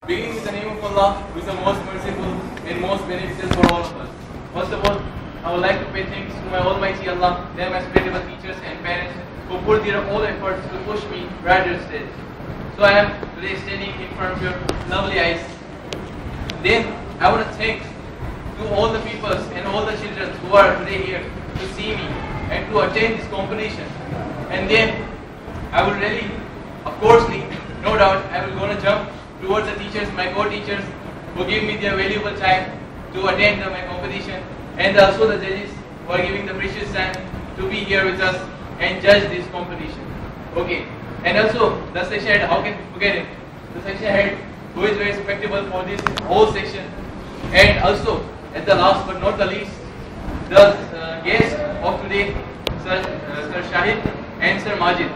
Beginning with the name of Allah, who is the most merciful and most beneficial for all of us. First of all, I would like to pay thanks to my Almighty Allah, they are my spiritual teachers and parents who put their all efforts to push me right to the stage. So I am today standing in front of your lovely eyes. Then I want to thank to all the people and all the children who are today here to see me and to attend this competition. And then I will really, of course, no doubt, I will gonna jump towards the teachers, my co-teachers, who give me their valuable time to attend my competition, and also the judges who are giving the precious time to be here with us and judge this competition. Okay, and also the section head, how can we forget it? The section head who is very respectable for this whole section, and also at the last but not the least, the guest of today, Sir Shahid and Sir Majid.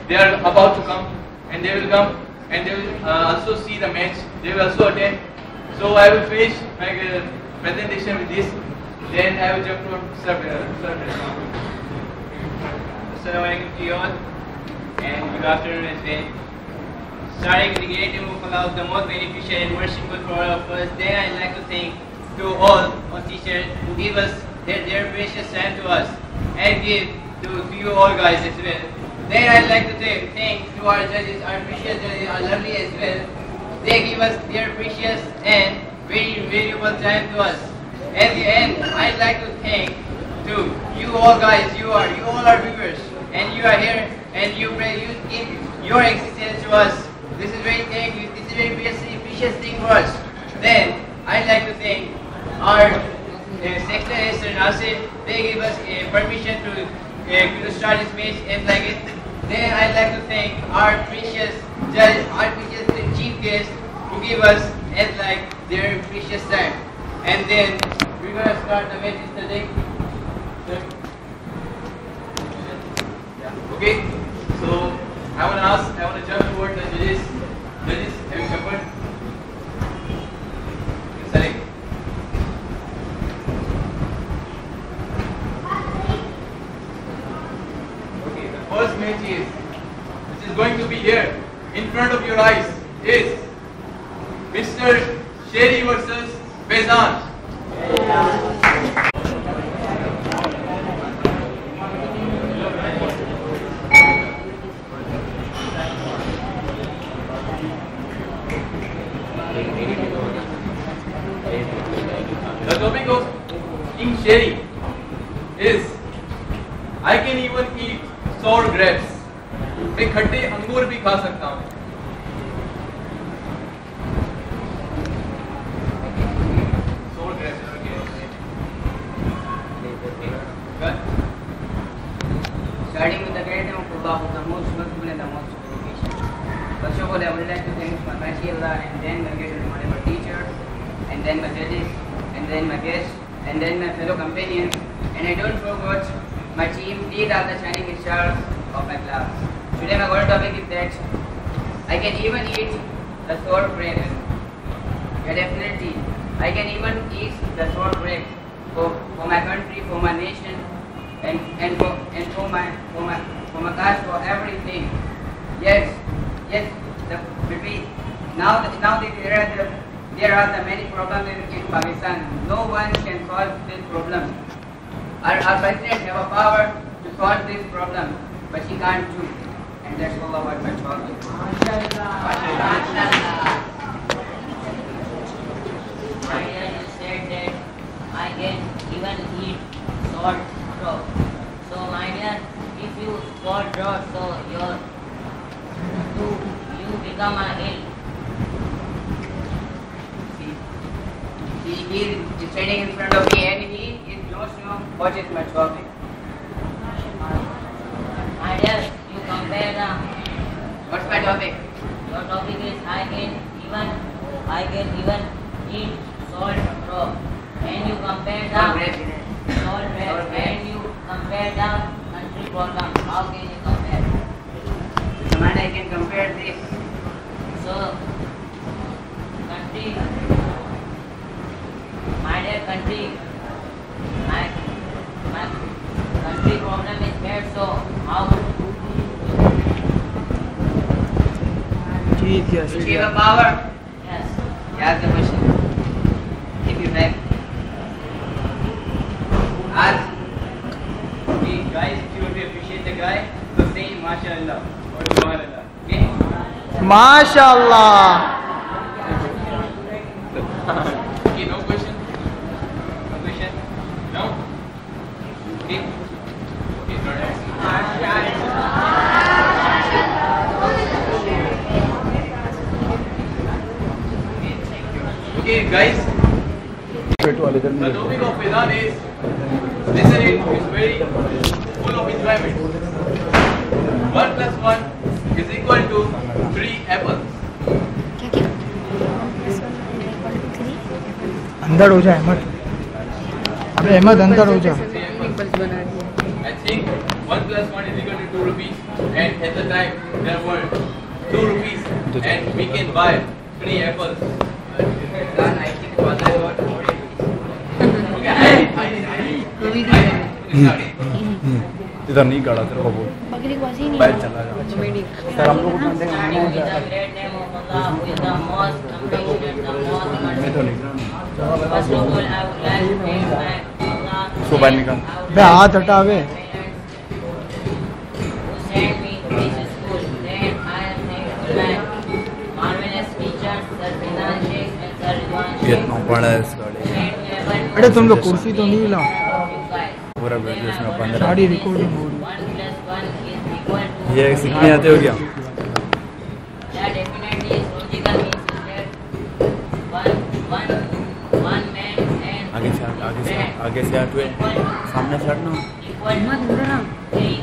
They are about to come, and they will come and they will also see the match. They will also attend. So I will finish my presentation with this. Then I will jump to Sir. Assalamu alaikum to you all, and good afternoon as well. Starting with the great name of Allah, the most beneficial and merciful for all of us. Then I'd like to thank to all our teachers who give us their precious time to us and give to you all guys as well. Then I'd like to thank to our judges, our precious judges, are lovely as well. They give us their precious and very valuable time to us. At the end, I'd like to thank to you all guys. You all are viewers, and you are here, and you give your existence to us. This is very precious thing for us. Then I'd like to thank our section head, Sir Nasir. They give us permission to start this match and like it. Then I'd like to thank our precious judge, our precious chief guest who give us as like their precious time. And then we're gonna start the match today. Okay, so I want to jump toward the judges. Judges, have you covered? Select. Okay, the first match which is going to be here in front of your eyes, is Mr. Sherry versus Faizan. The topic of King Sherry is I can even eat sour grapes. मैं खट्टे अंगूर भी खा सकता हूँ. Sour grapes. Starting with the great name of Allah, the most merciful and the most beneficent. First of all, I would like to thank my Almighty Allah, and then my great and honorable teacher, and then my judges, and then my guests, and then my fellow companions, and I don't forget my team. These are the shining stars of my class. Today my whole topic is that I can even eat the sour grapes. Yeah, definitely. I can even eat the sour grapes for my country, for my nation, and for my caste, for everything. Yes. There are the many problems in Pakistan. No one can solve this problem. Our president have a power to solve this problem, but he can't do. And that's all about my problem. Earlier you said that I can even eat salt drop. So my dear, if you salt drop, so you become a hill. He is standing in front of me and he is knows what is my topic. My dear, you compare the. What's my topic? Your topic is I can even eat salt drop. And you compare the salt grapes and you compare the country problem. How can you compare? Command, I can compare this. So country, my dear country, my country problem is bad. So how? To give a power. Yes. ask the question. If you have. Ask. Okay, guys, if you want to appreciate the guy, so say MashaAllah or Subhanallah. Okay? माशाल्लाह. Okay, no question? No question? No? Okay. Okay, third. Okay, guys. The topic of Vedant is listening is very full of enjoyment. 1 plus 1 is equal to 3 apples. अंदर हो जा अहमद. अबे अहमद अंदर हो जा. I think 1 plus 1 is equal to 2 rupees, and at the time there were 2 rupees, and we can buy 3 apples. Done. I think was I got 40. Okay, I इधर नहीं गाड़ा तेरे को बोल बाहर चला जा सर हम लोग Starting with the great name of Allah, who is the most compassionate, the most merciful. First of all, I would like to thank Allah. उसको बाहर निकाल. बे हाथ हटावे. Who sent me to this school. Then I am thankful my marvelous teachers, Sir Vedant Sheikh and Sir Ridwan ये Sheikh. इतना बड़ा है इस गाड़ी अरे तुम लोग कुर्सी तो नहीं लाओ. पूरा बैठ इसमें 15 सारी रिकॉर्डिंग हो रही. 1 plus 1 is equal to. ये सीखने आते हो क्या? Yeah, definitely is logical means is that one man and आगे से हट हुए सामने से हटना. equal to 3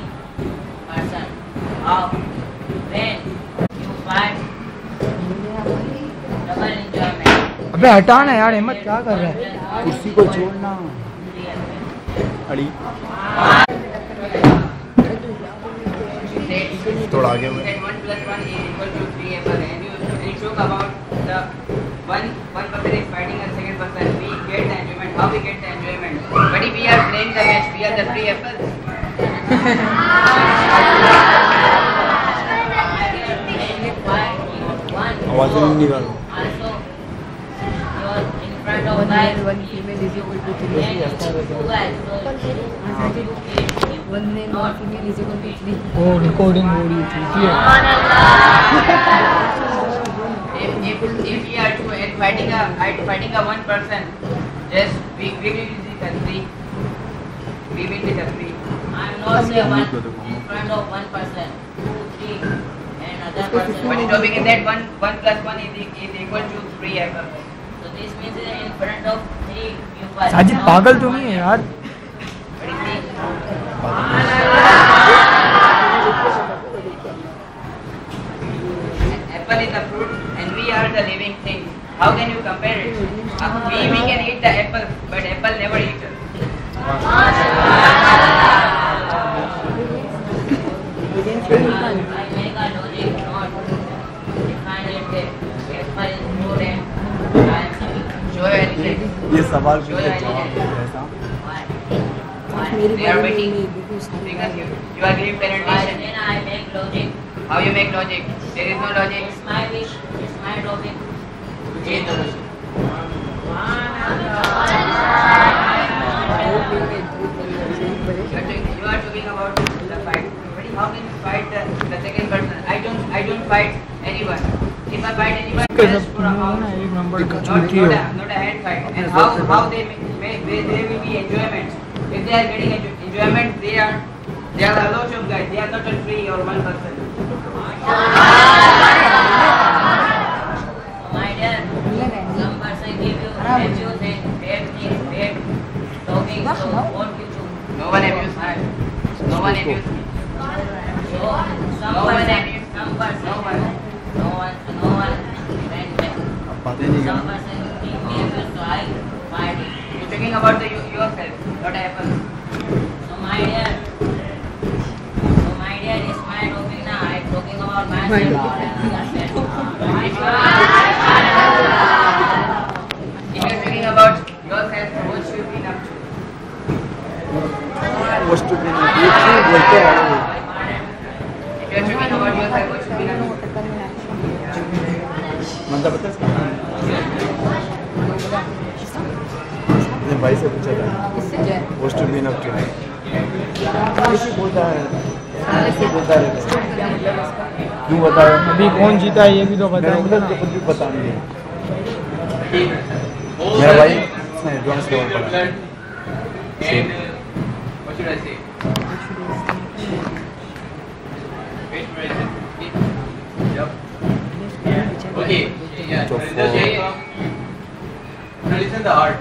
person. How? When you find double enjoyment. अबे हटाना यार अहमद क्या कर रहा है. कुर्सी को छोड़ना. अड़ी थोड़ा आगे हुए. That 1 plus 1 is equal to 3 apples, and you talk about the one person is fighting a second person. We get the enjoyment. How we get the enjoyment? But if we are playing the match, we are the 3 apples. आवाज नहीं निकालो. Also, you're in front of guys. One female is equal to 3. Then you two guys. So, one male, one female is equal to 3. वो recording हो रही थी. If we are two and fighting a one person, just we will be the 3. We will be the 3. I'm not say one in front of one person, 2, 3, and other person. But the topic is that 1 plus 1 is equal to 3 apples. So this means that in front of 3 you fight. Sajid पागल तो नहीं है यार. But you see, apple is a fruit and we are the living things. How can you compare it? We can eat the apple, but apple never eats us. I make a logic not define it that apple is fruit and I am living. Show your anything. ये सवाल Show पूछे your जवाब anything. दे ऐसा. Why? They are waiting because you are giving Why presentation. then I make logic? How you make logic? There is no logic. It's my wish, it's my topic. Change the question. You are talking about the fight. But how can you fight the second person? I don't fight anyone. If I fight anyone, just for a house. एक number का Not चूती हो. a hand fight. And how they will be enjoyment. If they are getting enjoyment, they are a lot of guys. They are not a 3 or 1 person. So my dear, some person give you abuse and bad things, bad talking, so what you do? No one abused me. No one abused me. So some No one person, abused. some person, No one. no one, went back. अब पता ही नहीं Some क्या. person give me abuse, so I fight it. You're talking about yourself, not apples. So my dear, it's my topic now. I'm talking about myself. If you are talking about yourself, what should be up to? Post पे नहीं बोलते हैं. If you are talking about yourself, what should be up to? मतलब बता. भाई से पूछा था पोस्ट भी न बोलता है बोलता रहता है क्यों बता रहे अभी कौन जीता है ये भी तो बता कुछ भी पता नहीं है मेरा भाई एडवांस लेवल पर है And what should I say? Wait for it. Yep. Okay. Yeah. So Now listen the heart.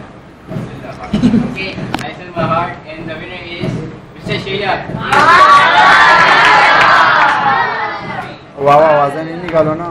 Okay, I send my heart, and the winner is Mr. Shayad. वाह वाह आवाज़ नहीं निकालो ना